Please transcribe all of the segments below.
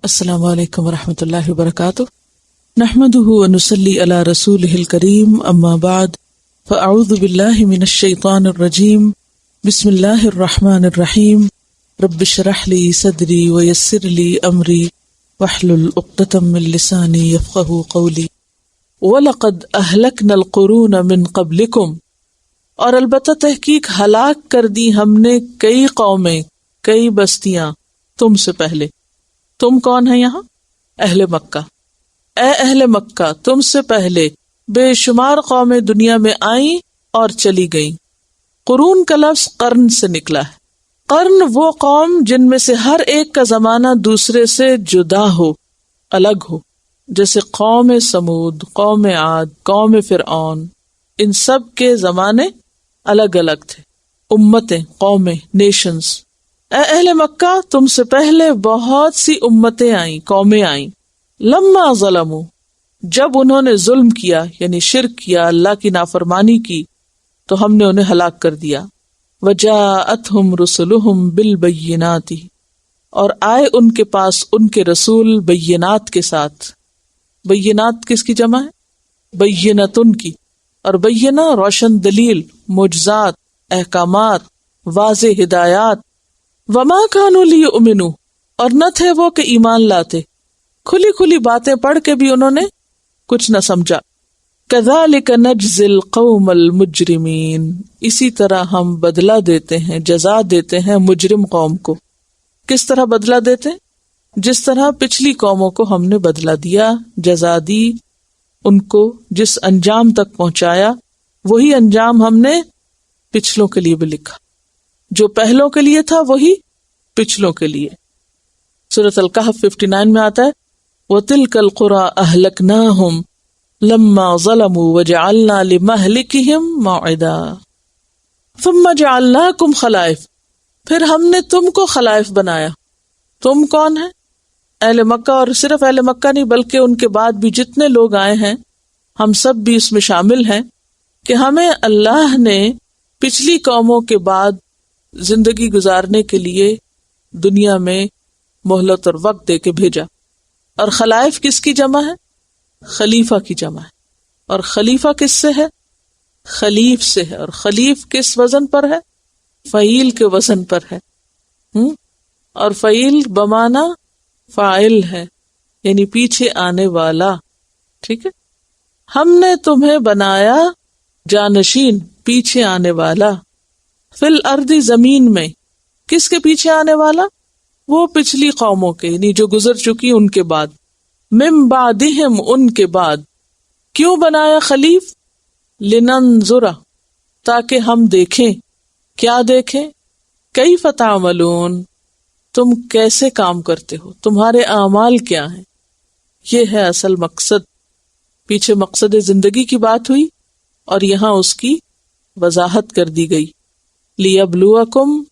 السلام علیکم ورحمۃ اللہ وبرکاتہ، نحمده ونصلی علی رسولہ الکریم، اما بعد فاعوذ باللہ من الشیطان الرجیم، بسم اللہ الرحمن الرحیم، رب اشرح لی صدری ویسر لی امری واحلل عقدۃ من لسانی یفقہوا قولی، وَلَقَدْ أَهْلَكْنَا الْقُرُونَ مِنْ قَبْلِكُمْ، اور البتہ تحقیق ہلاک کر دی ہم نے کئی قومیں، کئی بستیاں تم سے پہلے۔ تم کون ہیں یہاں؟ اہل مکہ۔ اے اہل مکہ، تم سے پہلے بے شمار قومیں دنیا میں آئیں اور چلی گئیں۔ قرون کا لفظ قرن سے نکلا ہے۔ قرن وہ قوم جن میں سے ہر ایک کا زمانہ دوسرے سے جدا ہو، الگ ہو، جیسے قوم سمود، قوم عاد، قوم فرعون، ان سب کے زمانے الگ الگ تھے۔ امتیں، قومیں، نیشنز۔ اے اہل مکہ، تم سے پہلے بہت سی امتیں آئیں، قومیں آئیں۔ لما ظلموا، جب انہوں نے ظلم کیا یعنی شرک کیا، اللہ کی نافرمانی کی، تو ہم نے انہیں ہلاک کر دیا۔ وجاءتہم رسلہم بالبینات، اور آئے ان کے پاس ان کے رسول بینات کے ساتھ۔ بینات کس کی جمع ہے؟ بینتن کی۔ اور بینہ روشن دلیل، معجزات، احکامات، واضح ہدایات۔ وما كانوا ليؤمنوا، اور نہ تھے وہ کہ ایمان لاتے۔ کھلی کھلی باتیں پڑھ کے بھی انہوں نے کچھ نہ سمجھا۔ كذلك نجزي القوم المجرمين، اسی طرح ہم بدلہ دیتے ہیں، جزا دیتے ہیں مجرم قوم کو۔ کس طرح بدلہ دیتے؟ جس طرح پچھلی قوموں کو ہم نے بدلہ دیا، جزا دی، ان کو جس انجام تک پہنچایا وہی انجام ہم نے پچھلوں کے لیے بھی لکھا۔ جو پہلوں کے لیے تھا وہی پچھلوں کے لیے۔ سورۃ الکہف 59 میں آتا ہے وَتِلْكَ الْقُرَىٰ أَهْلَكْنَاهُمْ لَمَّا ظَلَمُوا وَجَعَلْنَا لِمَهْلِكِهِمْ مَوْعِدًا ثُمَّ جَعَلْنَاكُمْ خَلَائِفَ، پھر ہم نے تم کو خلائف بنایا۔ تم کون ہیں؟ اہل مکہ، اور صرف اہل مکہ نہیں بلکہ ان کے بعد بھی جتنے لوگ آئے ہیں، ہم سب بھی اس میں شامل ہیں کہ ہمیں اللہ نے پچھلی قوموں کے بعد زندگی گزارنے کے لیے دنیا میں مہلت اور وقت دے کے بھیجا۔ اور خلائف کس کی جمع ہے؟ خلیفہ کی جمع ہے۔ اور خلیفہ کس سے ہے؟ خلیف سے ہے۔ اور خلیف کس وزن پر ہے؟ فعیل کے وزن پر ہے۔ اور فعیل بمعنی فاعل ہے، یعنی پیچھے آنے والا۔ ٹھیک ہے، ہم نے تمہیں بنایا جانشین، پیچھے آنے والا۔ فی الارض، زمین میں۔ کس کے پیچھے آنے والا؟ وہ پچھلی قوموں کے، یعنی جو گزر چکی ان کے بعد۔ من بعدہم، ان کے بعد۔ کیوں بنایا خلیف؟ لننظر، تاکہ ہم دیکھیں۔ کیا دیکھیں؟ کیف تعملون، تم کیسے کام کرتے ہو، تمہارے اعمال کیا ہیں۔ یہ ہے اصل مقصد۔ پیچھے مقصد زندگی کی بات ہوئی اور یہاں اس کی وضاحت کر دی گئی۔ لیبلوکم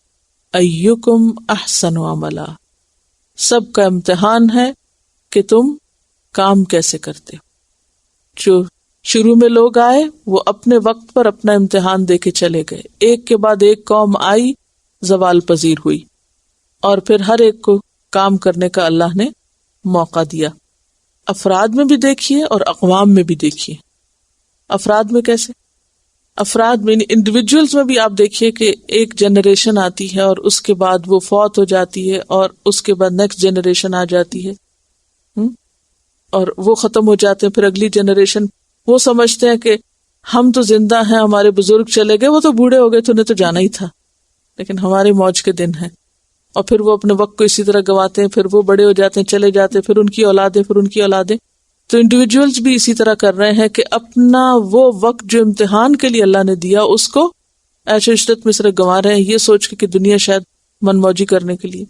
ایکم احسن عملا، سب کا امتحان ہے کہ تم کام کیسے کرتے ہو۔ جو شروع میں لوگ آئے وہ اپنے وقت پر اپنا امتحان دے کے چلے گئے، ایک کے بعد ایک قوم آئی، زوال پذیر ہوئی، اور پھر ہر ایک کو کام کرنے کا اللہ نے موقع دیا۔ افراد میں بھی دیکھیے اور اقوام میں بھی دیکھیے۔ افراد میں کیسے؟ افراد میں انڈیویجولز میں بھی آپ دیکھیے کہ ایک جنریشن آتی ہے اور اس کے بعد وہ فوت ہو جاتی ہے، اور اس کے بعد نیکسٹ جنریشن آ جاتی ہے، اور وہ ختم ہو جاتے ہیں۔ پھر اگلی جنریشن، وہ سمجھتے ہیں کہ ہم تو زندہ ہیں، ہمارے بزرگ چلے گئے، وہ تو بوڑھے ہو گئے، تو انہیں تو جانا ہی تھا، لیکن ہمارے موج کے دن ہیں۔ اور پھر وہ اپنے وقت کو اسی طرح گواتے ہیں، پھر وہ بڑے ہو جاتے ہیں، چلے جاتے ہیں، پھر ان کی اولادیں، پھر ان کی اولادیں۔ تو انڈیویجولز بھی اسی طرح کر رہے ہیں کہ اپنا وہ وقت جو امتحان کے لیے اللہ نے دیا اس کو عیش و عشرت میں صرف گنوا رہے ہیں، یہ سوچ کے کہ دنیا شاید من موجی کرنے کے لیے۔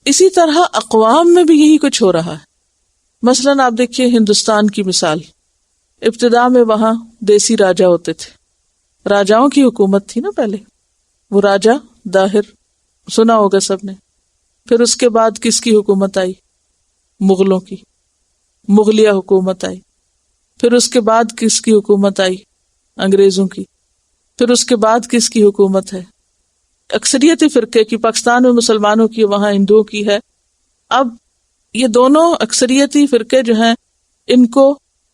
اسی طرح اقوام میں بھی یہی کچھ ہو رہا ہے۔ مثلاً آپ دیکھیے ہندوستان کی مثال، ابتدا میں وہاں دیسی راجا ہوتے تھے، راجاؤں کی حکومت تھی نا پہلے، وہ راجا داہر سنا ہوگا سب نے۔ پھر اس کے بعد کس کی حکومت آئی؟ مغلوں کی، مغلیہ حکومت آئی۔ پھر اس کے بعد کس کی حکومت آئی؟ انگریزوں کی۔ پھر اس کے بعد کس کی حکومت ہے؟ اکثریتی فرقے کی، پاکستان میں مسلمانوں کی، وہاں ہندوؤں کی ہے۔ اب یہ دونوں اکثریتی فرقے جو ہیں ان کو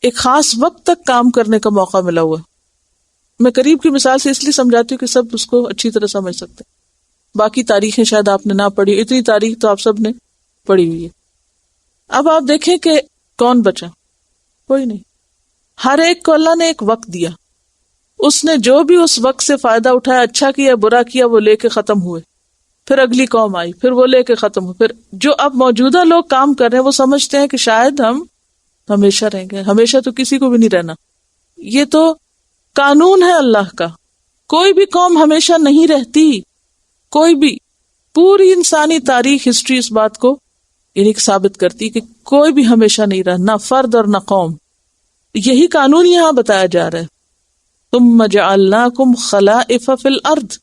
ایک خاص وقت تک کام کرنے کا موقع ملا ہوا ہے. میں قریب کی مثال سے اس لیے سمجھاتی ہوں کہ سب اس کو اچھی طرح سمجھ سکتے ہیں. باقی تاریخیں شاید آپ نے نہ پڑھی، اتنی تاریخ تو آپ سب نے پڑھی ہوئی ہے. اب آپ دیکھیں کہ کون بچا؟ کوئی نہیں. ہر ایک کو اللہ نے ایک وقت دیا، اس نے جو بھی اس وقت سے فائدہ اٹھایا، اچھا کیا برا کیا، وہ لے کے ختم ہوئے. پھر اگلی قوم آئی، پھر وہ لے کے ختم ہوئے. پھر جو اب موجودہ لوگ کام کر رہے ہیں وہ سمجھتے ہیں کہ شاید ہم ہمیشہ رہیں گے. ہمیشہ تو کسی کو بھی نہیں رہنا. یہ تو قانون ہے اللہ کا. کوئی بھی قوم ہمیشہ نہیں رہتی، کوئی بھی. پوری انسانی تاریخ، ہسٹری اس بات کو یعنی کہ ثابت کرتی کہ کوئی بھی ہمیشہ نہیں رہا، نہ فرد اور نہ قوم. یہی قانون یہاں بتایا جا رہا ہے. ثم جعلناکم خلائف فی الارض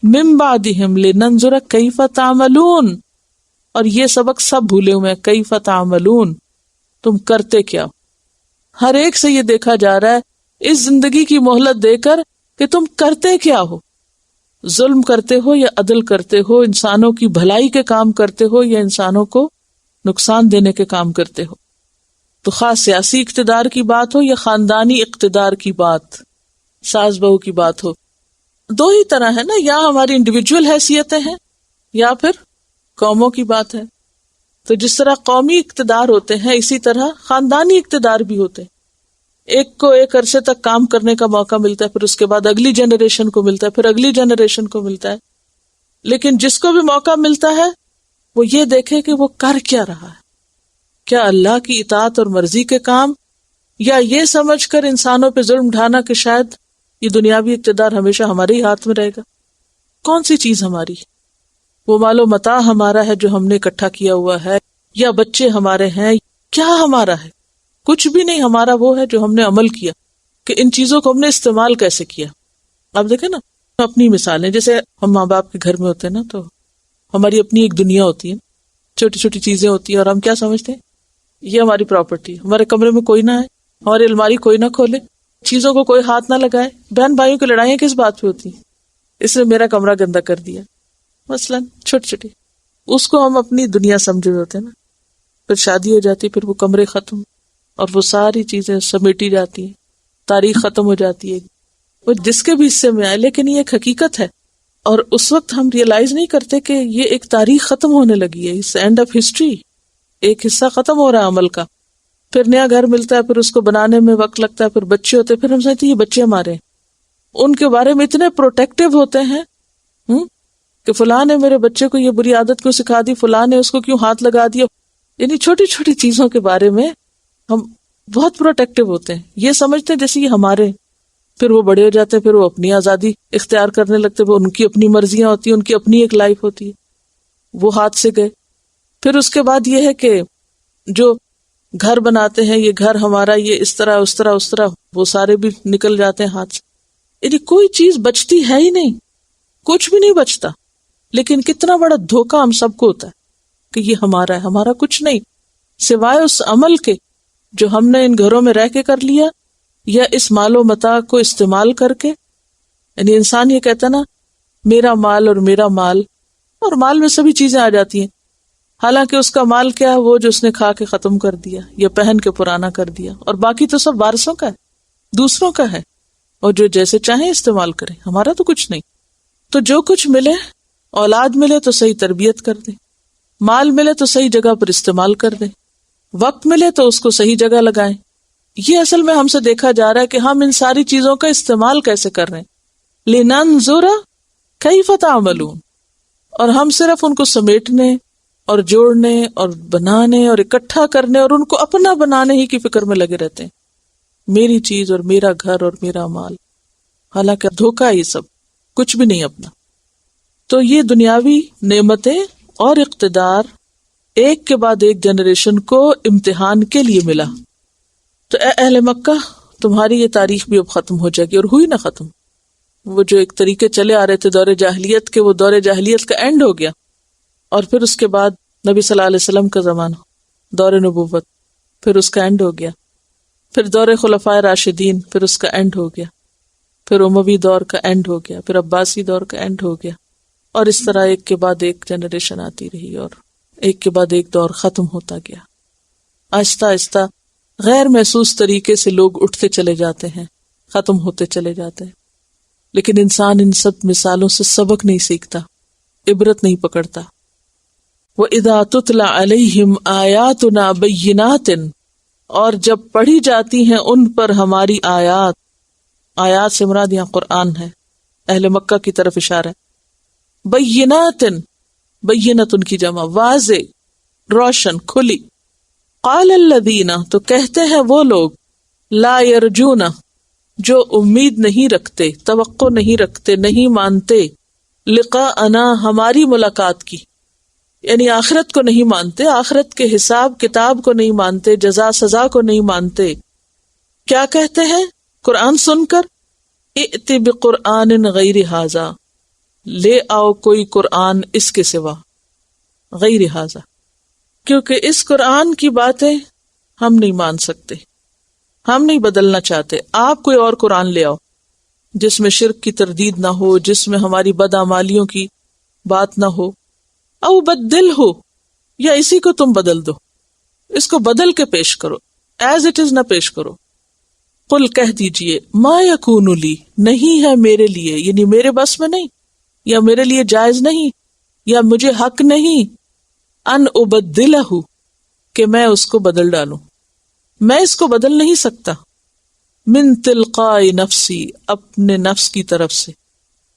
من بعدہم لننظر کیف تعملون. اور یہ سبق سب بھولے ہوئے ہیں. کیف تعملون، تم کرتے کیا. ہر ایک سے یہ دیکھا جا رہا ہے اس زندگی کی مہلت دے کر کہ تم کرتے کیا ہو. ظلم کرتے ہو یا عدل کرتے ہو، انسانوں کی بھلائی کے کام کرتے ہو یا انسانوں کو نقصان دینے کے کام کرتے ہو. تو خاص سیاسی اقتدار کی بات ہو یا خاندانی اقتدار کی بات، ساس بہو کی بات ہو. دو ہی طرح ہے نا، یا ہماری انڈیویجول حیثیتیں ہیں یا پھر قوموں کی بات ہے. تو جس طرح قومی اقتدار ہوتے ہیں اسی طرح خاندانی اقتدار بھی ہوتے ہیں. ایک کو ایک عرصے تک کام کرنے کا موقع ملتا ہے، پھر اس کے بعد اگلی جنریشن کو ملتا ہے، پھر اگلی جنریشن کو ملتا ہے. لیکن جس کو بھی موقع ملتا ہے وہ یہ دیکھے کہ وہ کر کیا رہا ہے. کیا اللہ کی اطاعت اور مرضی کے کام، یا یہ سمجھ کر انسانوں پہ ظلم ڈھانا کہ شاید یہ دنیاوی اقتدار ہمیشہ ہمارے ہی ہاتھ میں رہے گا. کون سی چیز ہماری؟ وہ مال و متاع ہمارا ہے جو ہم نے اکٹھا کیا ہوا ہے، یا بچے ہمارے ہیں؟ کیا ہمارا ہے؟ کچھ بھی نہیں. ہمارا وہ ہے جو ہم نے عمل کیا، کہ ان چیزوں کو ہم نے استعمال کیسے کیا. آپ دیکھیں نا اپنی مثالیں، جیسے ہم ماں باپ کے گھر میں ہوتے ہیں نا تو ہماری اپنی ایک دنیا ہوتی ہے، چھوٹی چھوٹی چیزیں ہوتی ہیں اور ہم کیا سمجھتے ہیں یہ ہماری پراپرٹی. ہمارے کمرے میں کوئی نہ آئے، ہماری الماری کوئی نہ کھولے، چیزوں کو کوئی ہاتھ نہ لگائے. بہن بھائیوں کی لڑائیاں کس بات پہ ہوتی ہیں؟ اس نے میرا کمرہ گندا کر دیا مثلاً، چھوٹی چھوٹی. اس کو ہم اپنی دنیا سمجھے ہوتے ہیں نا. پھر شادی ہو جاتی، پھر وہ کمرے ختم اور وہ ساری چیزیں سمیٹی جاتی ہیں، تاریخ ختم ہو جاتی ہے، وہ جس کے بھی حصے میں آئے. لیکن یہ ایک حقیقت ہے اور اس وقت ہم ریئلائز نہیں کرتے کہ یہ ایک تاریخ ختم ہونے لگی ہے. اس اینڈ آف ہسٹری، ایک حصہ ختم ہو رہا ہے عمل کا. پھر نیا گھر ملتا ہے، پھر اس کو بنانے میں وقت لگتا ہے، پھر بچے ہوتے ہیں، پھر ہم سمجھتے ہیں یہ بچے ہمارے، ان کے بارے میں اتنے پروٹیکٹیو ہوتے ہیں کہ فلاں نے میرے بچے کو یہ بری عادت کیوں سکھا دی، فلاں نے اس کو کیوں ہاتھ لگا دیا. یعنی چھوٹی چھوٹی چیزوں کے بارے میں ہم بہت پروٹیکٹیو ہوتے ہیں، یہ سمجھتے ہیں جیسے یہ ہمارے. پھر وہ بڑے ہو جاتے ہیں، پھر وہ اپنی آزادی اختیار کرنے لگتے ہیں، وہ ان کی اپنی مرضیاں ہوتی ہیں، ان کی اپنی ایک لائف ہوتی ہے، وہ ہاتھ سے گئے. پھر اس کے بعد یہ ہے کہ جو گھر بناتے ہیں، یہ گھر ہمارا، یہ اس طرح اس طرح اس طرح، وہ سارے بھی نکل جاتے ہیں ہاتھ سے. یعنی کوئی چیز بچتی ہے ہی نہیں، کچھ بھی نہیں بچتا. لیکن کتنا بڑا دھوکہ ہم سب کو ہوتا ہے کہ یہ ہمارا ہے. ہمارا کچھ نہیں سوائے اس عمل کے جو ہم نے ان گھروں میں رہ کے کر لیا، یا اس مال و متاع کو استعمال کر کے. یعنی انسان یہ کہتا نا میرا مال اور میرا مال، اور مال میں سبھی چیزیں آ جاتی ہیں. حالانکہ اس کا مال کیا ہے؟ وہ جو اس نے کھا کے ختم کر دیا یا پہن کے پرانا کر دیا، اور باقی تو سب وارثوں کا ہے، دوسروں کا ہے، اور جو جیسے چاہیں استعمال کریں. ہمارا تو کچھ نہیں. تو جو کچھ ملے، اولاد ملے تو صحیح تربیت کر دیں، مال ملے تو صحیح جگہ پر استعمال کر دیں، وقت ملے تو اس کو صحیح جگہ لگائیں. یہ اصل میں ہم سے دیکھا جا رہا ہے کہ ہم ان ساری چیزوں کا استعمال کیسے کر رہے ہیں. لننظر کیف تعملون. اور ہم صرف ان کو سمیٹنے اور جوڑنے اور بنانے اور اکٹھا کرنے اور ان کو اپنا بنانے ہی کی فکر میں لگے رہتے ہیں. میری چیز اور میرا گھر اور میرا مال. حالانکہ دھوکہ ہے، یہ سب کچھ بھی نہیں اپنا. تو یہ دنیاوی نعمتیں اور اقتدار ایک کے بعد ایک جنریشن کو امتحان کے لیے ملا. تو اے اہل مکہ، تمہاری یہ تاریخ بھی اب ختم ہو جائے گی. اور ہوئی نہ ختم. وہ جو ایک طریقے چلے آ رہے تھے دور جاہلیت کے، وہ دور جاہلیت کا اینڈ ہو گیا. اور پھر اس کے بعد نبی صلی اللہ علیہ وسلم کا زمانہ، دور نبوت، پھر اس کا اینڈ ہو گیا. پھر دور خلفائے راشدین، پھر اس کا اینڈ ہو گیا. پھر اموی دور کا اینڈ ہو گیا. پھر عباسی دور کا اینڈ ہو گیا. اور اس طرح ایک کے بعد ایک جنریشن آتی رہی. اور ایک کے بعد ایک دور ختم ہوتا گیا. آہستہ آہستہ غیر محسوس طریقے سے لوگ اٹھتے چلے جاتے ہیں، ختم ہوتے چلے جاتے ہیں، لیکن انسان ان سب مثالوں سے سبق نہیں سیکھتا، عبرت نہیں پکڑتا. وَإِذَا تُتْلَى عَلَيْهِمْ آيَاتُنَا بَيِّنَاتٍ، اور جب پڑھی جاتی ہیں ان پر ہماری آیات. آیات سے مراد یہاں قرآن ہے، اہل مکہ کی طرف اشارہ ہے. بَيِّنَاتٍ، بینۃ کی جمع، واضح، روشن، کھلی. قال الذین، تو کہتے ہیں وہ لوگ، لا یرجون، جو امید نہیں رکھتے، توقع نہیں رکھتے، نہیں مانتے، لقاءنا، ہماری ملاقات کی، یعنی آخرت کو نہیں مانتے، آخرت کے حساب کتاب کو نہیں مانتے، جزا سزا کو نہیں مانتے. کیا کہتے ہیں قرآن سن کر؟ ائت بقرآن غیر ھذا، لے آؤ کوئی قرآن اس کے سوا، غیر ھذا، کیونکہ اس قرآن کی باتیں ہم نہیں مان سکتے، ہم نہیں بدلنا چاہتے. آپ کوئی اور قرآن لے آؤ جس میں شرک کی تردید نہ ہو، جس میں ہماری بدعمالیوں کی بات نہ ہو. او بدل ہو، یا اسی کو تم بدل دو، اس کو بدل کے پیش کرو، ایز اٹ از نہ پیش کرو. قل، کہہ دیجئے، ما یکون لی، نہیں ہے میرے لیے، یعنی میرے بس میں نہیں، یا میرے لیے جائز نہیں، یا مجھے حق نہیں، ان ابدلہ، کہ میں اس کو بدل ڈالوں، میں اس کو بدل نہیں سکتا. من تلقاء نفسی، اپنے نفس کی طرف سے.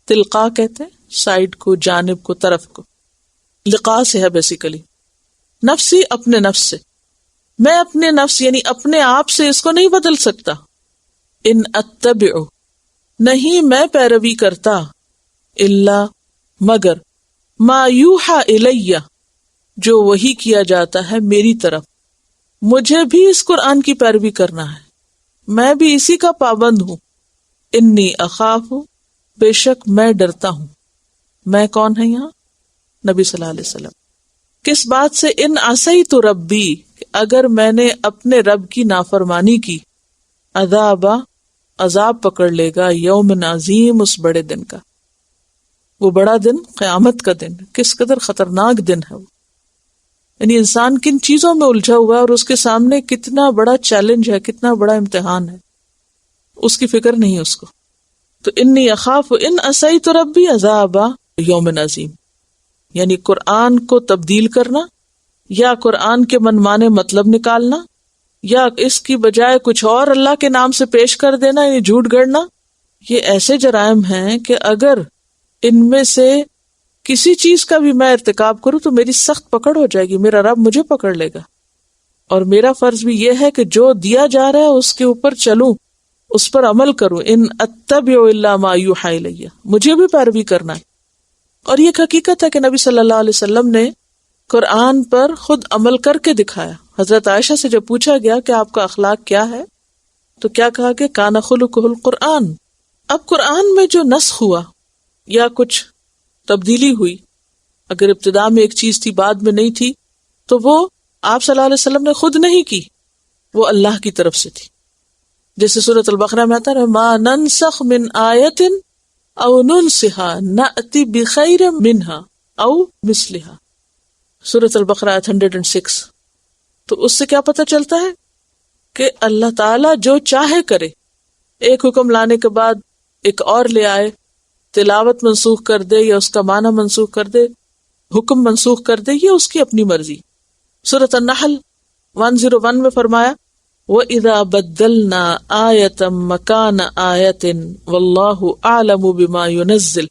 تلقاء کہتے ہیں سائڈ کو، جانب کو، طرف کو. لقاء سے ہے بیسیکلی. نفسی، اپنے نفس سے. میں اپنے نفس یعنی اپنے آپ سے اس کو نہیں بدل سکتا. ان اتبع، نہیں میں پیروی کرتا، الا، مگر، ما یوحى الیہ، جو وحی کیا جاتا ہے میری طرف. مجھے بھی اس قرآن کی پیروی کرنا ہے، میں بھی اسی کا پابند ہوں. انی اخاف، بے شک میں ڈرتا ہوں. میں کون ہے یہاں؟ نبی صلی اللہ علیہ وسلم. کس بات سے؟ ان عصیت ربی، اگر میں نے اپنے رب کی نافرمانی کی، عذاب پکڑ لے گا، یوم عظیم، اس بڑے دن کا. وہ بڑا دن قیامت کا دن، کس قدر خطرناک دن ہے وہ. یعنی انسان کن چیزوں میں الجھا ہوا ہے اور اس کے سامنے کتنا بڑا چیلنج ہے، کتنا بڑا امتحان ہے، اس کی فکر نہیں اس کو. تو انی اخاف ان عصیت ربی عذاب یوم عظیم، یعنی قرآن کو تبدیل کرنا، یا قرآن کے منمانے مطلب نکالنا، یا اس کی بجائے کچھ اور اللہ کے نام سے پیش کر دینا، یعنی جھوٹ گڑنا. یہ ایسے جرائم ہیں کہ اگر ان میں سے کسی چیز کا بھی میں ارتکاب کروں تو میری سخت پکڑ ہو جائے گی، میرا رب مجھے پکڑ لے گا. اور میرا فرض بھی یہ ہے کہ جو دیا جا رہا ہے اس کے اوپر چلوں، اس پر عمل کروں. ان اتبع الا ما یوحى الیہ، مجھے بھی پیروی کرنا ہے. اور یہ حقیقت ہے کہ نبی صلی اللہ علیہ وسلم نے قرآن پر خود عمل کر کے دکھایا. حضرت عائشہ سے جب پوچھا گیا کہ آپ کا اخلاق کیا ہے تو کیا کہا کہ کان خلقہ القرآن. اب قرآن میں جو نسخ ہوا یا کچھ تبدیلی ہوئی، اگر ابتدا میں ایک چیز تھی بعد میں نہیں تھی، تو وہ آپ صلی اللہ علیہ وسلم نے خود نہیں کی، وہ اللہ کی طرف سے تھی. جیسے سورۃ البقرہ میں آتا ہے ما ننسخ من آیت او ننسها نأتی بخیر منہا او مثلہا، سورۃ البقرہ 106. تو اس سے کیا پتہ چلتا ہے کہ اللہ تعالیٰ جو چاہے کرے. ایک حکم لانے کے بعد ایک اور لے آئے، تلاوت منسوخ کر دے یا اس کا معنی منسوخ کر دے، حکم منسوخ کر دے، یہ اس کی اپنی مرضی. سورۃ النحل 101 میں فرمایا وَإِذَا بَدَّلْنَا آیَةً مَكَانَ آیَةٍ وَاللَّهُ أَعْلَمُ بِمَا يُنَزِّلُ،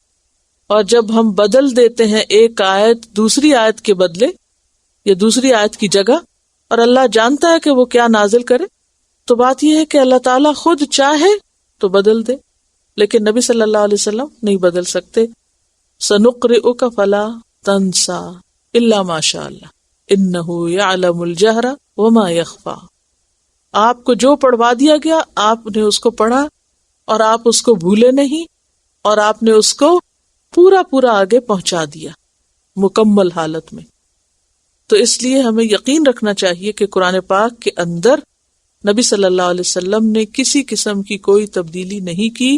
اور جب ہم بدل دیتے ہیں ایک آیت دوسری آیت کے بدلے یا دوسری آیت کی جگہ، اور اللہ جانتا ہے کہ وہ کیا نازل کرے، تو بات یہ ہے کہ اللہ تعالیٰ خود چاہے تو بدل دے، لیکن نبی صلی اللہ علیہ وسلم نہیں بدل سکتے. سَنُقْرِئُكَ فَلَا تَنْسَى إِلَّا مَا شَاءَ اللَّهُ إِنَّهُ يَعْلَمُ الْجَهْرَ وَمَا يَخْفَى. آپ کو جو پڑھوا دیا گیا آپ نے اس کو پڑھا اور آپ اس کو بھولے نہیں، اور آپ نے اس کو پورا پورا آگے پہنچا دیا مکمل حالت میں. تو اس لیے ہمیں یقین رکھنا چاہیے کہ قرآن پاک کے اندر نبی صلی اللہ علیہ وسلم نے کسی قسم کی کوئی تبدیلی نہیں کی،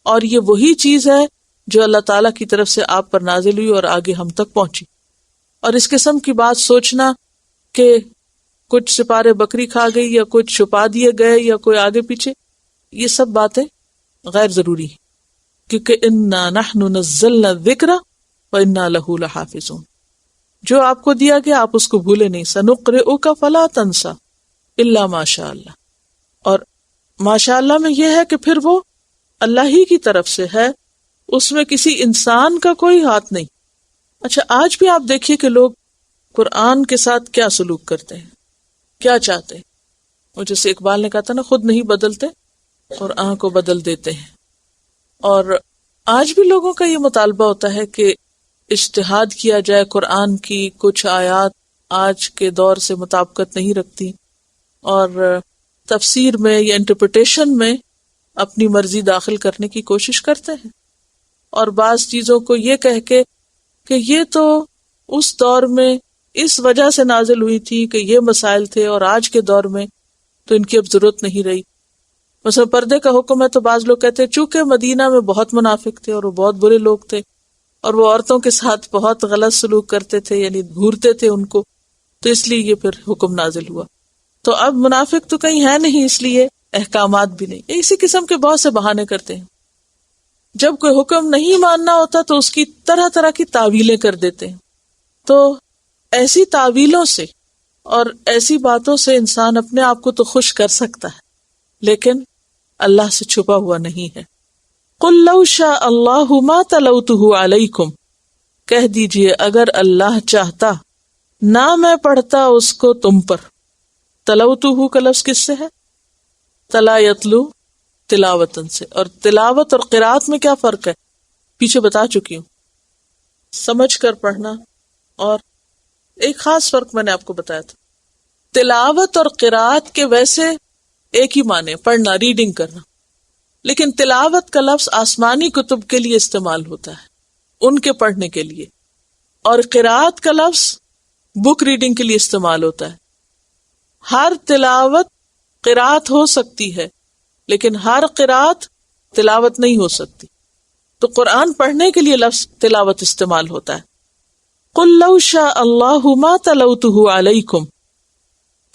اور یہ وہی چیز ہے جو اللہ تعالیٰ کی طرف سے آپ پر نازل ہوئی اور آگے ہم تک پہنچی. اور اس قسم کی بات سوچنا کہ کچھ سپارے بکری کھا گئی یا کچھ چھپا دیے گئے یا کوئی آگے پیچھے، یہ سب باتیں غیر ضروری ہیں، کیونکہ انا نحن نزلنا الذکر وانا لہ لحافظون، جو آپ کو دیا گیا آپ اس کو بھولے نہیں، سنقرئک فلا تنسى الا ما شاء اللہ، اور ماشاء اللہ میں یہ ہے کہ پھر وہ اللہ ہی کی طرف سے ہے، اس میں کسی انسان کا کوئی ہاتھ نہیں۔ اچھا، آج بھی آپ دیکھیے کہ لوگ قرآن کے ساتھ کیا سلوک کرتے ہیں، کیا چاہتے ہیں، اور جیسے اقبال نے کہا تھا نا، خود نہیں بدلتے قرآن کو بدل دیتے ہیں۔ اور آج بھی لوگوں کا یہ مطالبہ ہوتا ہے کہ اجتہاد کیا جائے، قرآن کی کچھ آیات آج کے دور سے مطابقت نہیں رکھتی، اور تفسیر میں یا انٹرپریٹیشن میں اپنی مرضی داخل کرنے کی کوشش کرتے ہیں، اور بعض چیزوں کو یہ کہہ کے کہ یہ تو اس دور میں اس وجہ سے نازل ہوئی تھی کہ یہ مسائل تھے، اور آج کے دور میں تو ان کی اب ضرورت نہیں رہی۔ مثلا پردے کا حکم ہے تو بعض لوگ کہتے ہیں چونکہ مدینہ میں بہت منافق تھے اور وہ بہت برے لوگ تھے اور وہ عورتوں کے ساتھ بہت غلط سلوک کرتے تھے، یعنی گھورتے تھے ان کو، تو اس لیے یہ پھر حکم نازل ہوا۔ تو اب منافق تو کہیں ہے نہیں، اس لیے احکامات بھی نہیں، اسی قسم کے بہت سے بہانے کرتے ہیں۔ جب کوئی حکم نہیں ماننا ہوتا تو اس کی طرح طرح کی تعویلیں کر دیتے ہیں۔ تو ایسی تعویلوں سے اور ایسی باتوں سے انسان اپنے آپ کو تو خوش کر سکتا ہے، لیکن اللہ سے چھپا ہوا نہیں ہے۔ قُل لَوْ شَاءَ اللَّهُ مَا تَلَوْتُهُ عَلَيْكُمْ، کہہ دیجئے اگر اللہ چاہتا نہ میں پڑھتا اس کو تم پر۔ تلوتہ کا لفظ کس سے ہے؟ تلا یتلو، تلاوتن سے، اور تلاوت اور قرات میں کیا فرق ہے پیچھے بتا چکی ہوں، سمجھ کر پڑھنا، اور ایک خاص فرق میں نے آپ کو بتایا تھا۔ تلاوت اور قرات کے ویسے ایک ہی معنی، پڑھنا، ریڈنگ کرنا، لیکن تلاوت کا لفظ آسمانی کتب کے لیے استعمال ہوتا ہے، ان کے پڑھنے کے لیے، اور قرات کا لفظ بک ریڈنگ کے لیے استعمال ہوتا ہے۔ ہر تلاوت قرات ہو سکتی ہے، لیکن ہر قرات تلاوت نہیں ہو سکتی، تو قرآن پڑھنے کے لیے لفظ تلاوت استعمال ہوتا ہے۔ قُل لَوْ شَاءَ اللَّهُ مَا تَلَوْتُهُ عَلَيْكُمْ،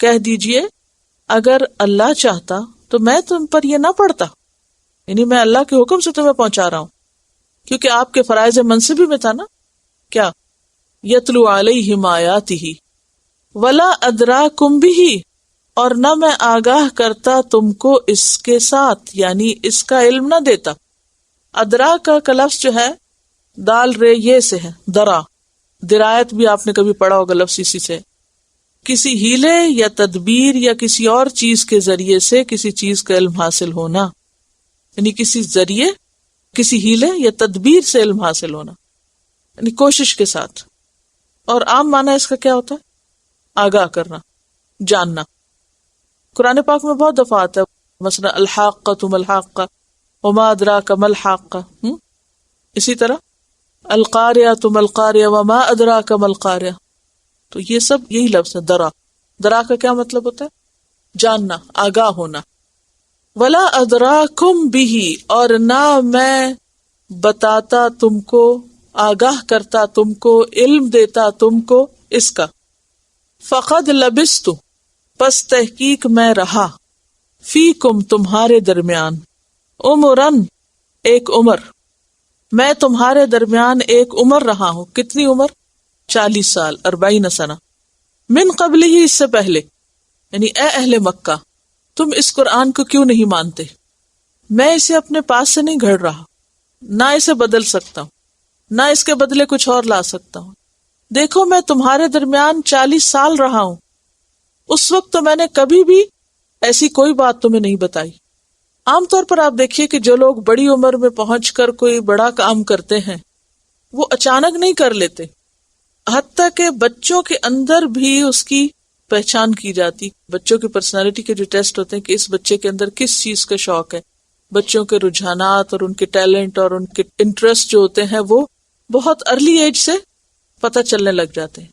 کہہ دیجئے اگر اللہ چاہتا تو میں تم پر یہ نہ پڑھتا، یعنی میں اللہ کے حکم سے تمہیں پہنچا رہا ہوں، کیونکہ آپ کے فرائض منصبی میں تھا نا، کیا یتلو علیہم آیاتہ ولا ادراکم بہ، اور نہ میں آگاہ کرتا تم کو اس کے ساتھ، یعنی اس کا علم نہ دیتا۔ ادرا کا لفظ جو ہے دال رے یہ سے ہے، درا، درایت بھی آپ نے کبھی پڑھا ہوگا لفظ اسی سے، کسی ہیلے یا تدبیر یا کسی اور چیز کے ذریعے سے کسی چیز کا علم حاصل ہونا، یعنی کسی ذریعے، کسی ہیلے یا تدبیر سے علم حاصل ہونا، یعنی کوشش کے ساتھ۔ اور عام معنی اس کا کیا ہوتا ہے؟ آگاہ کرنا، جاننا۔ قرآن پاک میں بہت دفعہ آتا ہے، مثلا الحاقۃ ما الحاقۃ وما ادراک ما الحاقۃ، اسی طرح القاریۃ ما القاریۃ وما ادراک ما القاریۃ، تو یہ سب یہی لفظ ہے درا۔ درا کا کیا مطلب ہوتا ہے؟ جاننا، آگاہ ہونا۔ ولا ادراکم بہ، اور نہ میں بتاتا تم کو، آگاہ کرتا تم کو، علم دیتا تم کو اس کا۔ فقد لبثت، پس تحقیق میں رہا، فیکم تمہارے درمیان، عمرن ایک عمر، میں تمہارے درمیان ایک عمر رہا ہوں۔ کتنی عمر؟ 40 سال، 40 سنہ، من قبل ہی، اس سے پہلے، یعنی اے اہل مکہ تم اس قرآن کو کیوں نہیں مانتے؟ میں اسے اپنے پاس سے نہیں گھڑ رہا، نہ اسے بدل سکتا ہوں، نہ اس کے بدلے کچھ اور لا سکتا ہوں۔ دیکھو میں تمہارے درمیان 40 سال رہا ہوں، اس وقت تو میں نے کبھی بھی ایسی کوئی بات تمہیں نہیں بتائی۔ عام طور پر آپ دیکھیے کہ جو لوگ بڑی عمر میں پہنچ کر کوئی بڑا کام کرتے ہیں وہ اچانک نہیں کر لیتے، حتیٰ کہ بچوں کے اندر بھی اس کی پہچان کی جاتی۔ بچوں کی پرسنالٹی کے جو ٹیسٹ ہوتے ہیں کہ اس بچے کے اندر کس چیز کا شوق ہے، بچوں کے رجحانات اور ان کے ٹیلنٹ اور ان کے انٹرسٹ جو ہوتے ہیں وہ بہت ارلی ایج سے پتہ چلنے لگ جاتے ہیں،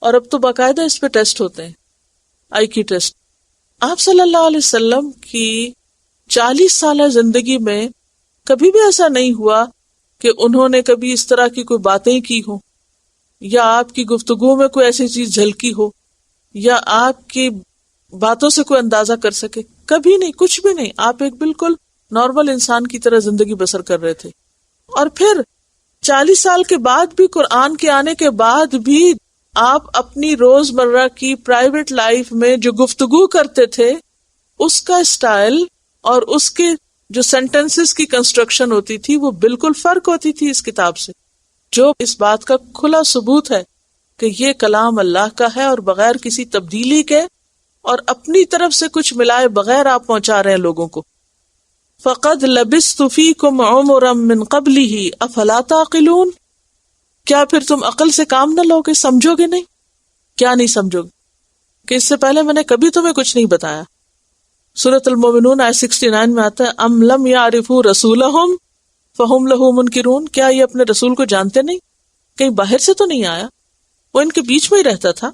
اور اب تو باقاعدہ اس پہ ٹیسٹ ہوتے ہیں، آئی کی ٹیسٹ۔ آپ صلی اللہ علیہ وسلم کی 40 سالہ زندگی میں کبھی بھی ایسا نہیں ہوا کہ انہوں نے کبھی اس طرح کی کوئی باتیں کی ہوں یا آپ کی گفتگو میں کوئی ایسی چیز جھلکی ہو یا آپ کی باتوں سے کوئی اندازہ کر سکے؟ کبھی نہیں، کچھ بھی نہیں. آپ ایک بالکل نارمل انسان کی طرح زندگی بسر کر رہے تھے. اور پھر 40 سال کے بعد بھی، قرآن کے آنے کے بعد بھی، آپ اپنی روزمرہ کی پرائیویٹ لائف میں جو گفتگو کرتے تھے اس کا اسٹائل اور اس کے جو سینٹنسز کی کنسٹرکشن ہوتی تھی وہ بالکل فرق ہوتی تھی اس کتاب سے، جو اس بات کا کھلا ثبوت ہے کہ یہ کلام اللہ کا ہے اور بغیر کسی تبدیلی کے اور اپنی طرف سے کچھ ملائے بغیر آپ پہنچا رہے ہیں لوگوں کو. فَقَدْ لَبِثْتُ فِيكُمْ عُمُرًا مِّن قَبْلِهِ أَفَلَا تَعْقِلُونَ. کیا پھر تم عقل سے کام نہ لوگے، سمجھو گے نہیں؟ کیا نہیں سمجھو گے؟ کہ اس سے پہلے میں نے کبھی تمہیں کچھ نہیں بتایا. سورۃ المومنون آیت 69 میں آتا ہے ام لم یعرفوا رسولہم فہم لہ منکرون. کیا یہ اپنے رسول کو جانتے نہیں؟ کہیں باہر سے تو نہیں آیا، وہ ان کے بیچ میں ہی رہتا تھا.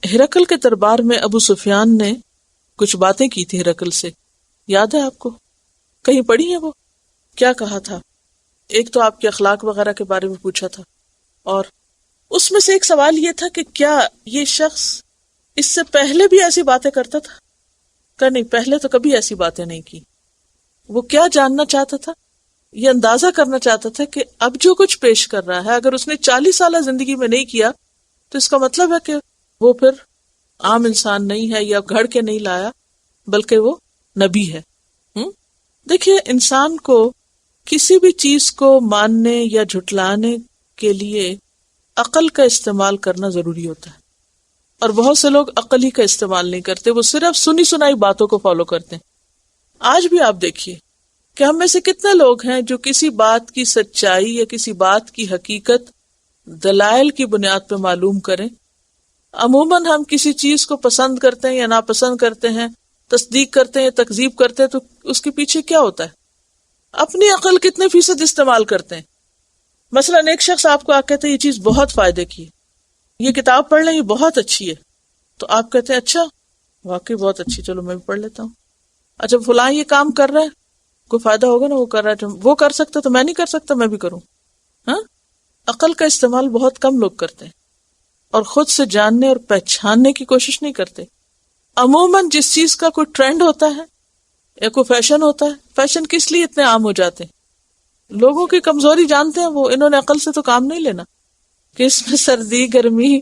ہرقل کے دربار میں ابو سفیان نے کچھ باتیں کی تھی ہرقل سے، یاد ہے آپ کو؟ کہیں پڑھی ہیں وہ؟ کیا کہا تھا؟ ایک تو آپ کے اخلاق وغیرہ کے بارے میں پوچھا تھا، اور اس میں سے ایک سوال یہ تھا کہ کیا یہ شخص اس سے پہلے بھی ایسی باتیں کرتا تھا؟ کہ نہیں، پہلے تو کبھی ایسی باتیں نہیں کی. وہ کیا جاننا چاہتا تھا؟ یہ اندازہ کرنا چاہتا تھا کہ اب جو کچھ پیش کر رہا ہے اگر اس نے 40 سالہ زندگی میں نہیں کیا تو اس کا مطلب ہے کہ وہ پھر عام انسان نہیں ہے یا گھڑ کے نہیں لایا بلکہ وہ نبی ہے. دیکھیے، انسان کو کسی بھی چیز کو ماننے یا جھٹلانے کے لیے عقل کا استعمال کرنا ضروری ہوتا ہے، اور بہت سے لوگ عقل ہی کا استعمال نہیں کرتے، وہ صرف سنی سنائی باتوں کو فالو کرتے ہیں. آج بھی آپ دیکھیے کہ ہم میں سے کتنے لوگ ہیں جو کسی بات کی سچائی یا کسی بات کی حقیقت دلائل کی بنیاد پہ معلوم کریں. عموماً ہم کسی چیز کو پسند کرتے ہیں یا ناپسند کرتے ہیں، تصدیق کرتے ہیں یا تکذیب کرتے ہیں، تو اس کے پیچھے کیا ہوتا ہے؟ اپنی عقل کتنے فیصد استعمال کرتے ہیں. مثلا ایک شخص آپ کو کہتا ہے یہ چیز بہت فائدے کی ہے، یہ کتاب پڑھ لیں، یہ بہت اچھی ہے، تو آپ کہتے ہیں اچھا واقعی بہت اچھی، چلو میں بھی پڑھ لیتا ہوں. اچھا فلاں یہ کام کر رہا ہے، کوئی فائدہ ہوگا نا، وہ کر رہا ہے، وہ کر سکتا تو میں نہیں کر سکتا، میں بھی کروں. ہاں، عقل کا استعمال بہت کم لوگ کرتے ہیں اور خود سے جاننے اور پہچاننے کی کوشش نہیں کرتے. عموماً جس چیز کا کوئی ٹرینڈ ہوتا ہے یا کوئی فیشن ہوتا ہے، فیشن کس لیے اتنے عام ہو جاتے ہیں؟ لوگوں کی کمزوری جانتے ہیں وہ، انہوں نے عقل سے تو کام نہیں لینا کہ اس میں سردی گرمی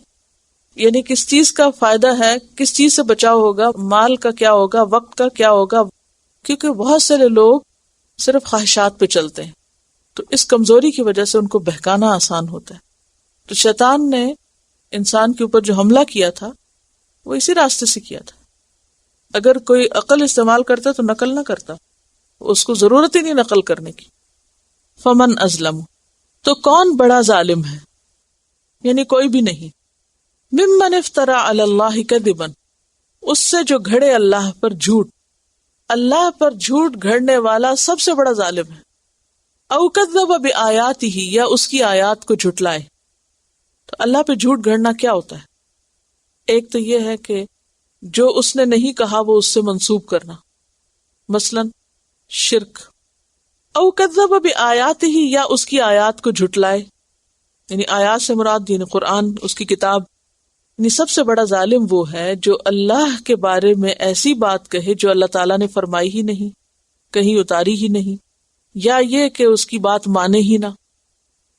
یعنی کس چیز کا فائدہ ہے، کس چیز سے بچاؤ ہوگا، مال کا کیا ہوگا، وقت کا کیا ہوگا. کیونکہ بہت سارے لوگ صرف خواہشات پہ چلتے ہیں، تو اس کمزوری کی وجہ سے ان کو بہکانا آسان ہوتا ہے. تو شیطان نے انسان کے اوپر جو حملہ کیا تھا وہ اسی راستے سے کیا تھا. اگر کوئی عقل استعمال کرتا تو نقل نہ کرتا، اس کو ضرورت ہی نہیں نقل کرنے کی. فمن ازلم، تو کون بڑا ظالم ہے، یعنی کوئی بھی نہیں، ممن افترا علی اللہ کذبا، اس سے جو گھڑے اللہ پر جھوٹ، اللہ پر جھوٹ گھڑنے والا سب سے بڑا ظالم ہے. او کذب بآیاتہ، یا اس کی آیات کو جھٹلائے. تو اللہ پہ جھوٹ گھڑنا کیا ہوتا ہے؟ ایک تو یہ ہے کہ جو اس نے نہیں کہا وہ اس سے منسوب کرنا، مثلا شرک. او کذب بآیاتہ، یا اس کی آیات کو جھٹلائے، یعنی آیات سے مراد یعنی قرآن، اس کی کتاب. یعنی سب سے بڑا ظالم وہ ہے جو اللہ کے بارے میں ایسی بات کہے جو اللہ تعالیٰ نے فرمائی ہی نہیں، کہیں اتاری ہی نہیں، یا یہ کہ اس کی بات مانے ہی نہ.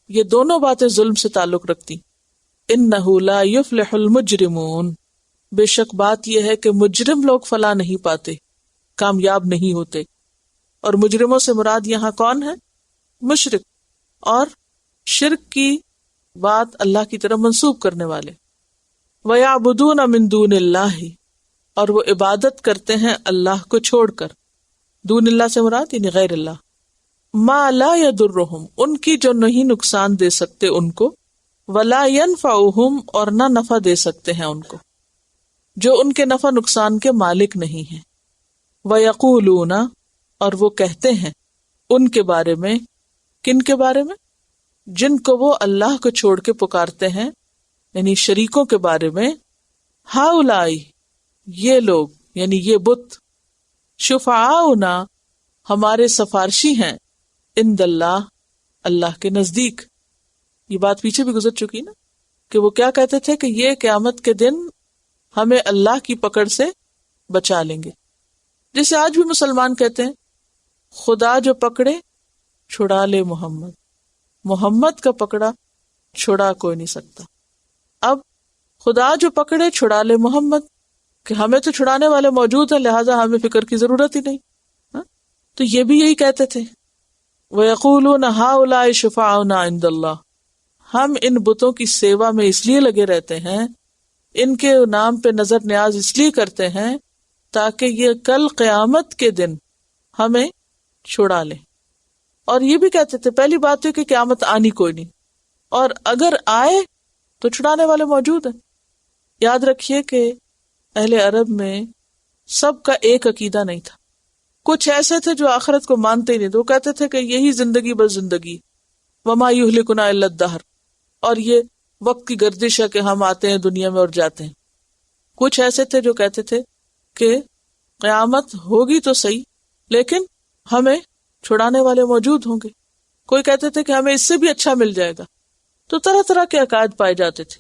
یہ دونوں باتیں ظلم سے تعلق رکھتی. انہ لا یفلح المجرمون، بے شک بات یہ ہے کہ مجرم لوگ فلاح نہیں پاتے، کامیاب نہیں ہوتے. اور مجرموں سے مراد یہاں کون ہے؟ مشرک، اور شرک کی بات اللہ کی طرف منسوب کرنے والے. وَيَعْبُدُونَ مِن دُونِ اللَّهِ، اور وہ عبادت کرتے ہیں اللہ کو چھوڑ کر. دون اللہ سے مراد یعنی غیر اللہ. ما لا يضرهم، ان کی جو نہیں نقصان دے سکتے ان کو، ولا ينفعهم، اور نہ نفع دے سکتے ہیں ان کو، جو ان کے نفع نقصان کے مالک نہیں ہیں. وَيَقُولُونَ، اور وہ کہتے ہیں ان کے بارے میں، کن کے بارے میں؟ جن کو وہ اللہ کو چھوڑ کے پکارتے ہیں، یعنی شریکوں کے بارے میں. ہاؤلائی، یہ لوگ یعنی یہ بت، شفعاؤنا، ہمارے سفارشی ہیں، عند اللہ، اللہ کے نزدیک. یہ بات پیچھے بھی گزر چکی نا کہ وہ کیا کہتے تھے کہ یہ قیامت کے دن ہمیں اللہ کی پکڑ سے بچا لیں گے. جیسے آج بھی مسلمان کہتے ہیں خدا جو پکڑے چھڑا لے محمد، محمد کا پکڑا چھڑا کوئی نہیں سکتا. اب خدا جو پکڑے چھڑا لے محمد، کہ ہمیں تو چھڑانے والے موجود ہیں لہٰذا ہمیں فکر کی ضرورت ہی نہیں. تو یہ بھی یہی کہتے تھے. وَيَقُولُونَ هَؤُلَاءِ شُفَعَاؤُنَا عِندَ اللَّهِ، ہم ان بتوں کی سیوا میں اس لیے لگے رہتے ہیں، ان کے نام پہ نظر نیاز اس لیے کرتے ہیں تاکہ یہ کل قیامت کے دن ہمیں چھڑا لیں. اور یہ بھی کہتے تھے پہلی بات ہے کہ قیامت آنی کوئی نہیں، اور اگر آئے تو چھڑانے والے موجود ہیں. یاد رکھیے کہ اہل عرب میں سب کا ایک عقیدہ نہیں تھا. کچھ ایسے تھے جو آخرت کو مانتے ہی نہیں تھے، وہ کہتے تھے کہ یہی زندگی بس زندگی، وما یہلکنا الا الدہر، اور یہ وقت کی گردش ہے کہ ہم آتے ہیں دنیا میں اور جاتے ہیں. کچھ ایسے تھے جو کہتے تھے کہ قیامت ہوگی تو صحیح لیکن ہمیں چھڑانے والے موجود ہوں گے. کوئی کہتے تھے کہ ہمیں اس سے بھی اچھا مل جائے گا. تو طرح طرح کے عقائد پائے جاتے تھے.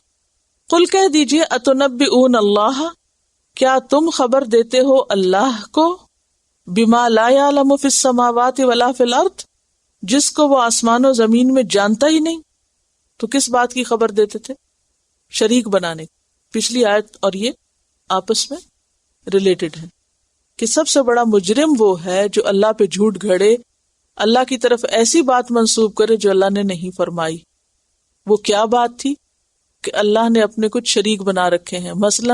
قل کہہ دیجئے اتنبئون اللہ، کیا تم خبر دیتے ہو اللہ کو، بما لا یعلم فی السماوات ولا فی الارض، جس کو وہ آسمان و زمین میں جانتا ہی نہیں. تو کس بات کی خبر دیتے تھے؟ شریک بنانے. پچھلی آیت اور یہ آپس میں ریلیٹڈ ہے کہ سب سے بڑا مجرم وہ ہے جو اللہ پہ جھوٹ گھڑے، اللہ کی طرف ایسی بات منسوب کرے جو اللہ نے نہیں فرمائی. وہ کیا بات تھی کہ اللہ نے اپنے کچھ شریک بنا رکھے ہیں. مثلا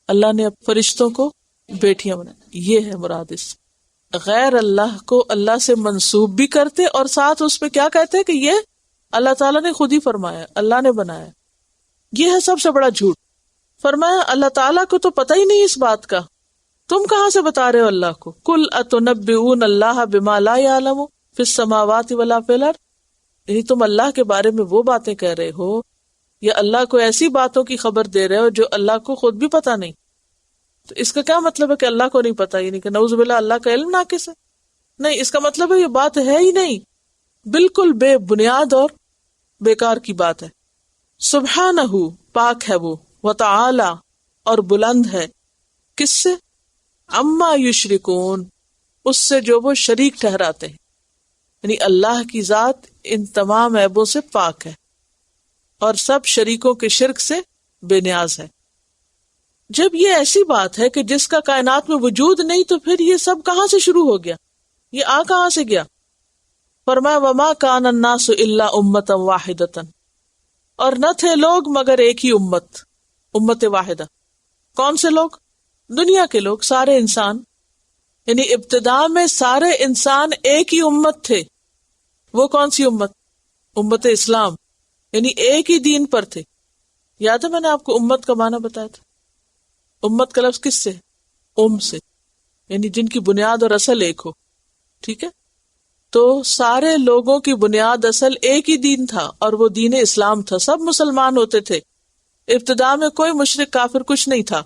اللہ نے فرشتوں کو بیٹیاں بنا، یہ ہے مراد. اس غیر اللہ کو اللہ سے منسوب بھی کرتے اور ساتھ اس میں کیا کہتے کہ یہ اللہ تعالیٰ نے خود ہی فرمایا، اللہ نے بنایا. یہ ہے سب سے بڑا جھوٹ. فرمایا اللہ تعالیٰ کو تو پتہ ہی نہیں اس بات کا، تم کہاں سے بتا رہے ہو اللہ کو. قل اتنبئون اللہ بما لا یعلم فی السماوات ولا فی الارض، یعنی تم اللہ کے بارے میں وہ باتیں کہہ رہے ہو یا اللہ کو ایسی باتوں کی خبر دے رہے ہو جو اللہ کو خود بھی پتہ نہیں. تو اس کا کیا مطلب ہے کہ اللہ کو نہیں پتا، یعنی کہ نعوذ باللہ اللہ کا علم ناقص ہے؟ نہیں، اس کا مطلب ہے یہ بات ہے ہی نہیں، بالکل بے بنیاد اور بیکار کی بات ہے. سبحانہ، پاک ہے وہ، وتعالی، اور بلند ہے، کس سے؟ اما یشرکون، اس سے جو وہ شریک ٹھہراتے ہیں. یعنی اللہ کی ذات ان تمام عیبوں سے پاک ہے اور سب شریکوں کے شرک سے بے نیاز ہے. جب یہ ایسی بات ہے کہ جس کا کائنات میں وجود نہیں تو پھر یہ سب کہاں سے شروع ہو گیا، یہ کہاں سے گیا؟ فرمایا وما کان الناس الا امتا واحدتا، اور نہ تھے لوگ مگر ایک ہی امت واحدہ. کون سے لوگ؟ دنیا کے لوگ، سارے انسان. یعنی ابتدا میں سارے انسان ایک ہی امت تھے. وہ کون سی امت؟ امت اسلام، یعنی ایک ہی دین پر تھے. یاد ہے میں نے آپ کو امت کا معنی بتایا تھا. امت کا لفظ کس سے؟ سے، یعنی جن کی بنیاد اور اصل ایک ہو. ٹھیک ہے، تو سارے لوگوں کی بنیاد اصل ایک ہی دین تھا اور وہ دین اسلام تھا. سب مسلمان ہوتے تھے. ابتدا میں کوئی مشرک کافر کچھ نہیں تھا.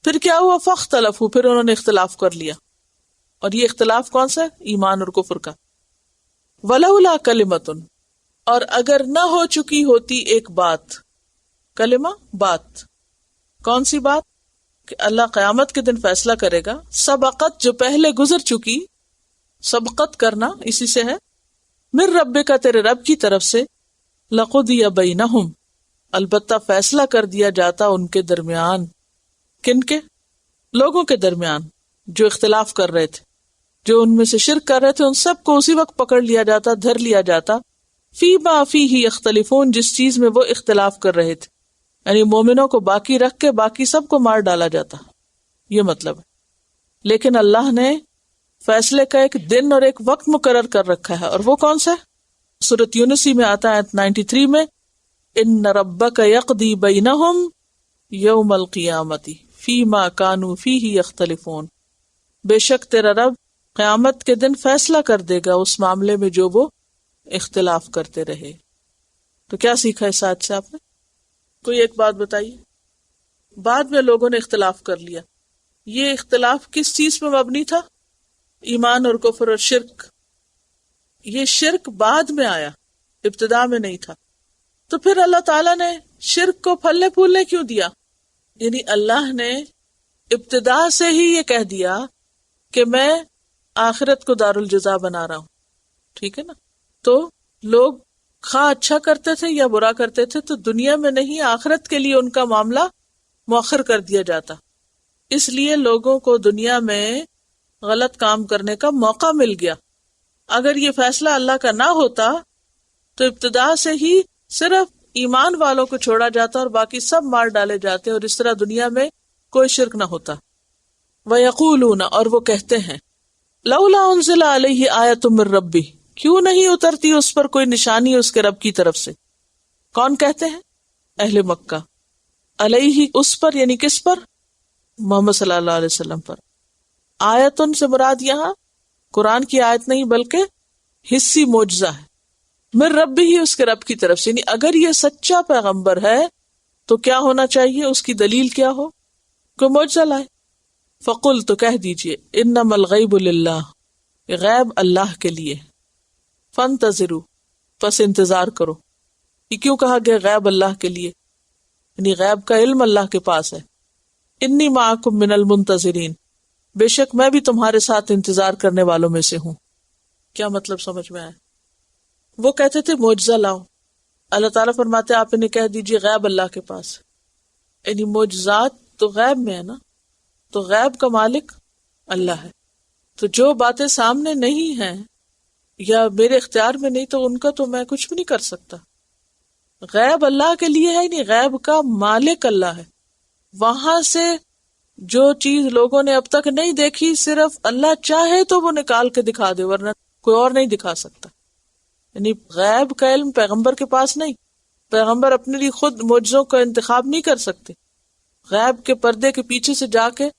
پھر کیا ہوا؟ فاختلفوا، پھر انہوں نے اختلاف کر لیا. اور یہ اختلاف کون سا ہے؟ ایمان اور کفر کا. ولولا کلمۃ، اور اگر نہ ہو چکی ہوتی ایک بات. کلمہ، بات. کون سی بات؟ کہ اللہ قیامت کے دن فیصلہ کرے گا. سبقت، جو پہلے گزر چکی. سبقت کرنا اسی سے ہے. من ربک، تیرے رب کی طرف سے. لقضی بینہم، البتہ فیصلہ کر دیا جاتا ان کے درمیان. کن کے؟ لوگوں کے درمیان جو اختلاف کر رہے تھے، جو ان میں سے شرک کر رہے تھے، ان سب کو اسی وقت پکڑ لیا جاتا، دھر لیا جاتا. فیما فیہ یختلفون، جس چیز میں وہ اختلاف کر رہے تھے. یعنی مومنوں کو باقی رکھ کے باقی سب کو مار ڈالا جاتا. یہ مطلب ہے. لیکن اللہ نے فیصلے کا ایک دن اور ایک وقت مقرر کر رکھا ہے، اور وہ کون سا ہے؟ سورۃ یونس میں آتا ہے 93 میں، ان ربک یقضی بینہم یوم القیامۃ فیما کانوا فیہ یختلفون، بے شک تیرا رب قیامت کے دن فیصلہ کر دے گا اس معاملے میں جو وہ اختلاف کرتے رہے. تو کیا سیکھا اس آیت سے آپ نے؟ کوئی ایک بات بتائیے. بعد میں لوگوں نے اختلاف کر لیا، یہ اختلاف کس چیز پہ مبنی تھا؟ ایمان اور کفر اور شرک. یہ شرک بعد میں آیا، ابتدا میں نہیں تھا. تو پھر اللہ تعالیٰ نے شرک کو پھلے پھولنے کیوں دیا؟ یعنی اللہ نے ابتدا سے ہی یہ کہہ دیا کہ میں آخرت کو دارالجزا بنا رہا ہوں، ٹھیک ہے نا؟ تو لوگ خواہ اچھا کرتے تھے یا برا کرتے تھے تو دنیا میں نہیں، آخرت کے لیے ان کا معاملہ مؤخر کر دیا جاتا. اس لیے لوگوں کو دنیا میں غلط کام کرنے کا موقع مل گیا. اگر یہ فیصلہ اللہ کا نہ ہوتا تو ابتدا سے ہی صرف ایمان والوں کو چھوڑا جاتا اور باقی سب مار ڈالے جاتے، اور اس طرح دنیا میں کوئی شرک نہ ہوتا. وَيَقُولُونَ، اور وہ کہتے ہیں، لَوْلَا أُنزِلَ عَلَيْهِ آیَةٌ مِّن رَبِّهِ، کیوں نہیں اترتی اس پر کوئی نشانی اس کے رب کی طرف سے؟ کون کہتے ہیں؟ اہل مکہ. علیہ، اس پر یعنی کس پر؟ محمد صلی اللہ علیہ وسلم پر. آیتن سے مراد یہاں قرآن کی آیت نہیں بلکہ حصی معجزہ ہے. من رب ہی، اس کے رب کی طرف سے. یعنی اگر یہ سچا پیغمبر ہے تو کیا ہونا چاہیے؟ اس کی دلیل کیا ہو؟ کوئی معجزہ لائے. فقل، تو کہہ دیجئے، انما الغیب للہ، غیب اللہ کے لیے. فانتظروا، پس انتظار کرو. یہ کیوں کہا گیا غیب اللہ کے لیے؟ یعنی غیب کا علم اللہ کے پاس ہے. انی معکم من المنتظرین، بے شک میں بھی تمہارے ساتھ انتظار کرنے والوں میں سے ہوں. کیا مطلب سمجھ میں آیا؟ وہ کہتے تھے معجزہ لاؤ، اللہ تعالیٰ فرماتے آپ انہیں کہہ دیجئے غیب اللہ کے پاس. یعنی معجزات تو غیب میں ہے نا، تو غیب کا مالک اللہ ہے. تو جو باتیں سامنے نہیں ہیں یا میرے اختیار میں نہیں تو ان کا تو میں کچھ بھی نہیں کر سکتا. غیب اللہ کے لیے ہے، نہیں غیب کا مالک اللہ ہے. وہاں سے جو چیز لوگوں نے اب تک نہیں دیکھی، صرف اللہ چاہے تو وہ نکال کے دکھا دے، ورنہ کوئی اور نہیں دکھا سکتا. یعنی غیب کا علم پیغمبر کے پاس نہیں، پیغمبر اپنے لیے خود معجزوں کا انتخاب نہیں کر سکتے. غیب کے پردے کے پیچھے سے جا کے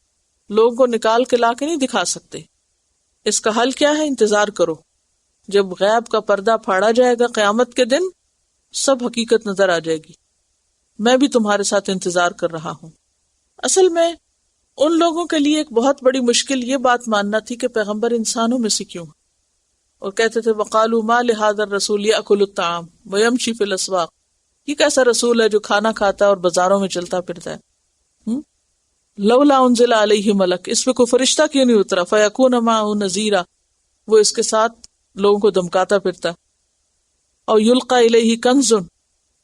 لوگوں کو نکال کے لا کے نہیں دکھا سکتے. اس کا حل کیا ہے؟ انتظار کرو. جب غیب کا پردہ پھاڑا جائے گا قیامت کے دن، سب حقیقت نظر آ جائے گی. میں بھی تمہارے ساتھ انتظار کر رہا ہوں. اصل میں ان لوگوں کے لیے ایک بہت بڑی مشکل یہ بات ماننا تھی کہ پیغمبر انسانوں میں سے کیوں، اور کہتے تھے وَقَالُوا مَا لِهَذَا الرَّسُولِ يَأْكُلُ الطَّعَامَ وَيَمْشِي فِي الْأَسْوَاقِ، یہ کیسا رسول ہے جو کھانا کھاتا ہے اور بازاروں میں چلتا پھرتا ہے. لولا انزل علیہ ملک، اس پہ کوئی فرشتہ کیوں نہیں اترا؟ فَيَكُونَ مَعَهُ نَذِيرًا، وہ اس کے ساتھ لوگوں کو دمکاتا پھرتا. او یلقا الیہ کنز،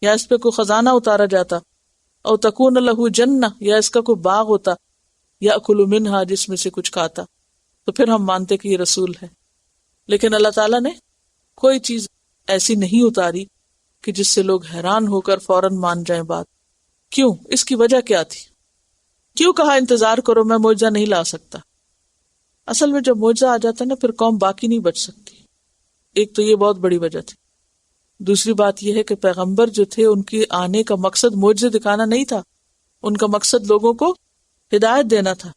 یا اس پہ کوئی خزانہ اتارا جاتا. او تکون لہ جنہ، یا اس کا کوئی باغ ہوتا. یاکل منہا، جس میں سے کچھ کھاتا. تو پھر ہم مانتے کہ یہ رسول ہے. لیکن اللہ تعالیٰ نے کوئی چیز ایسی نہیں اتاری کہ جس سے لوگ حیران ہو کر فوراً مان جائیں بات. کیوں؟ اس کی وجہ کیا تھی؟ کیوں کہا انتظار کرو، میں معجزہ نہیں لا سکتا؟ اصل میں جب معجزہ آ جاتا ہے نا، پھر قوم باقی نہیں بچ سکتی. ایک تو یہ بہت بڑی وجہ تھی. دوسری بات یہ ہے کہ پیغمبر جو تھے ان کی آنے کا مقصد معجزے دکھانا نہیں تھا، ان کا مقصد لوگوں کو ہدایت دینا تھا.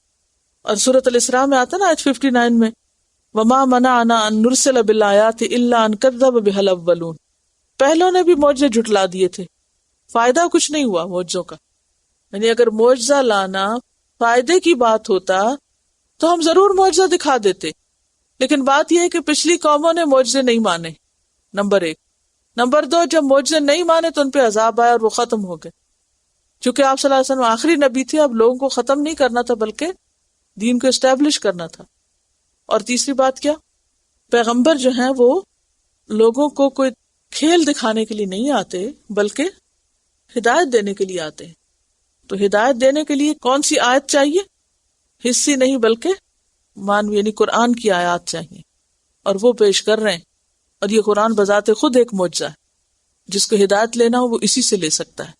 اور سورۃ الاسراء میں آتا نا آیت 59 میں، وَمَا مَنَعَنَا أَن نُرْسِلَ بِالْآيَاتِ إِلَّا أَن كَذَّبَ بِهَا الْأَوَّلُونَ، پہلوں نے بھی معجزے جھٹلا دیے تھے، فائدہ کچھ نہیں ہوا معجزوں کا. یعنی اگر معجزہ لانا فائدے کی بات ہوتا تو ہم ضرور معجزہ دکھا دیتے. لیکن بات یہ ہے کہ پچھلی قوموں نے معجزے نہیں مانے، نمبر 1. نمبر 2، جب معجزے نہیں مانے تو ان پہ عذاب آیا اور وہ ختم ہو گئے. چونکہ آپ صلی اللہ علیہ وسلم آخری نبی تھے، اب لوگوں کو ختم نہیں کرنا تھا بلکہ دین کو اسٹیبلش کرنا تھا. اور تیسری بات کیا؟ پیغمبر جو ہیں وہ لوگوں کو کوئی کھیل دکھانے کے لیے نہیں آتے بلکہ ہدایت دینے کے لیے آتے ہیں. تو ہدایت دینے کے لیے کون سی آیت چاہیے؟ حصی نہیں بلکہ مانوی، یعنی قرآن کی آیات چاہیے، اور وہ پیش کر رہے ہیں. اور یہ قرآن بذات خود ایک معجزہ ہے، جس کو ہدایت لینا ہو وہ اسی سے لے سکتا ہے.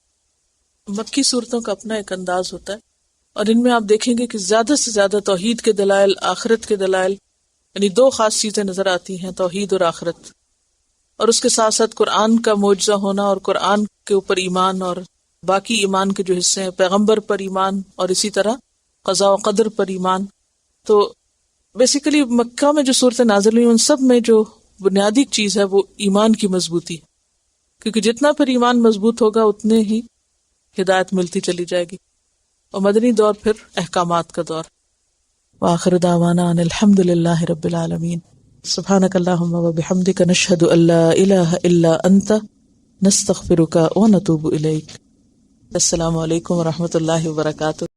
مکی صورتوں کا اپنا ایک انداز ہوتا ہے، اور ان میں آپ دیکھیں گے کہ زیادہ سے زیادہ توحید کے دلائل، آخرت کے دلائل، یعنی 2 خاص چیزیں نظر آتی ہیں، توحید اور آخرت. اور اس کے ساتھ ساتھ قرآن کا معجزہ ہونا، اور قرآن کے اوپر ایمان، اور باقی ایمان کے جو حصے ہیں، پیغمبر پر ایمان، اور اسی طرح قضاء و قدر پر ایمان. تو بیسیکلی مکہ میں جو صورتیں نازل ہوئی ان سب میں جو بنیادی چیز ہے وہ ایمان کی مضبوطی، کیونکہ جتنا پھر ایمان مضبوط ہوگا اتنے ہی ہدایت ملتی چلی جائے گی. اور مدنی دور پھر احکامات کا دور. وآخر دعوانا ان الحمد للہ رب العالمین. سبحانک اللہم وبحمدک، نشہد ان لا الہ الا انت، نستغفرک ونتوب الیک. السلام علیکم ورحمۃ اللہ وبرکاتہ.